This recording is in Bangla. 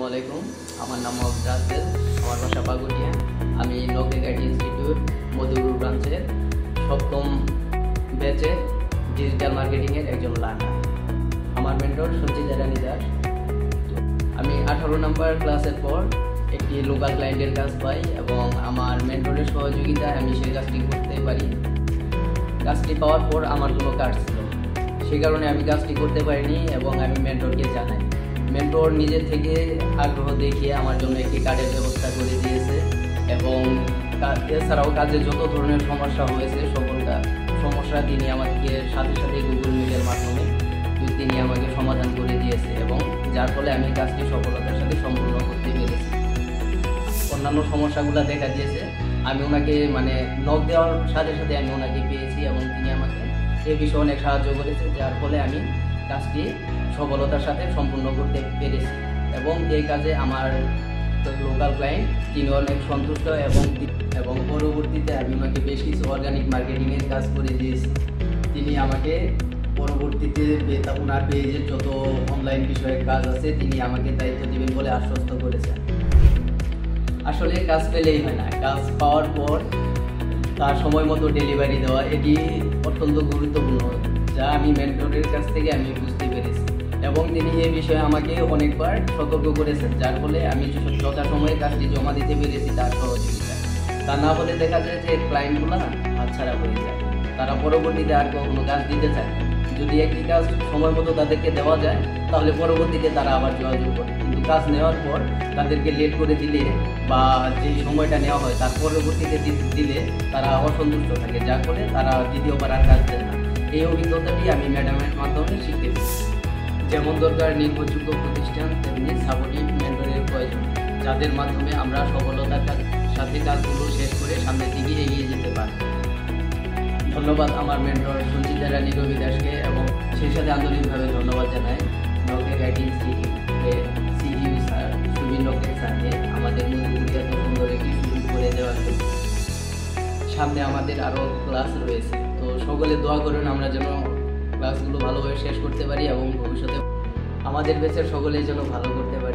আসসালামু আলাইকুম। আমার নাম মোহাম্মদ রাসেল, আমার বাসা পাকুড়িয়া। আমি নকটেক আইটি ইনস্টিটিউট মধুপুর ব্রাঞ্চের সপ্তম ব্যাচের ডিজিটাল মার্কেটিংয়ের একজন লার্নার। আমার মেন্টর সঞ্চিতা রানী দাস। আমি 18 নম্বর ক্লাসের পর একটি লোকাল ক্লায়েন্টের কাজ পাই এবং আমার মেন্টরের সহযোগিতায় আমি সেই কাজটি করতে পারি। কাজটি পাওয়ার পর আমার কোনো কাজ ছিল, সেই কারণে আমি কাজটি করতে পারিনি এবং আমি মেন্টরকে জানাই। মেন্টর নিজে থেকে আগ্রহ দেখিয়ে আমার জন্য একটি কার্ডের ব্যবস্থা করে দিয়েছে এবং এছাড়াও কাজে যত ধরনের সমস্যা হয়েছে সকল সমস্যা তিনি আমাকে সাথে সাথে গুগল মিটের মাধ্যমে তিনি আমাকে সমাধান করে দিয়েছে এবং যার ফলে আমি কাজটি সফলতার সাথে সম্পূর্ণ করতে পেরেছি। অন্যান্য সমস্যাগুলো দেখা দিয়েছে, আমি ওনাকে নক দেওয়ার সাথে সাথে আমি ওনাকে পেয়েছি এবং তিনি আমাকে এই বিষয়ে অনেক সাহায্য করেছে, যার ফলে আমি কাজটি সফলতার সাথে সম্পূর্ণ করতে পেরেছি এবং এই কাজে আমার লোকাল ক্লায়েন্ট তিনি অনেক সন্তুষ্ট এবং পরবর্তীতে আমি ওনাকে বেশ কিছু অর্গানিক মার্কেটিংয়ের কাজ করে দিয়েছি। তিনি আমাকে পরবর্তীতে ওনার পেজের যত অনলাইন বিষয়ের কাজ আছে তিনি আমাকে দায়িত্ব দিবেন বলে আশ্বস্ত করেছেন। আসলে কাজ পেলেই হয় না, কাজ পাওয়ার পর তার সময় মতো ডেলিভারি দেওয়া এটি অত্যন্ত গুরুত্বপূর্ণ, যা আমি মেন্টরের কাছ থেকে আমি বুঝতে পেরেছি এবং তিনি এই বিষয়ে আমাকে অনেকবার সতর্ক করেছেন, যার ফলে আমি যথাসময়ে কাজটি জমা দিতে পেরেছি তার সহযোগিতা। তা না হলে দেখা যায় যে ক্লায়েন্টগুলো হাতছাড়া হয়ে যায়, তারা পরবর্তীতে আর কখনো কাজ দিতে চায়। যদি একটি কাজ সময় মতো তাদেরকে দেওয়া যায় তাহলে পরবর্তীতে তারা আবার যোগাযোগ করে, কিন্তু কাজ নেওয়ার পর তাদেরকে লেট করে দিলে বা যেই সময়টা নেওয়া হয় তার পরবর্তীতে দিলে তারা অসন্তুষ্ট থাকে, যার ফলে তারা দ্বিতীয়বার আর কাজ দেয় না। এই অভিজ্ঞতাটি আমি ম্যাডামের মাধ্যমে শিখতে পেরেছি। যেমন দরকার নির্ভরযোগ্য প্রতিষ্ঠান, তেমনি সাপোর্টিভ মেন্টরের প্রয়োজন, যাদের মাধ্যমে আমরা সফলতার সাথে কাজগুলো শেষ করে সামনের দিকে এগিয়ে যেতে পারি। ধন্যবাদ আমার মেন্টর সঞ্চিতা রানী দাসকে এবং সেই সাথে আন্তরিকভাবে ধন্যবাদ জানাই নকটেক আইটি ইনস্টিটিউটের সিইও স্যার সুবীর নকটেক স্যারকে আমাদের মধ্যে এত সুন্দর একটি সুযোগ করে দেওয়ার জন্য। সামনে আমাদের আরও ক্লাস রয়েছে, তো সকলে দোয়া করুন আমরা যেন ক্লাসগুলো ভালোভাবে শেষ করতে পারি এবং ভবিষ্যতে আমাদের ব্যাচের সকলেই যেন ভালো করতে পারি।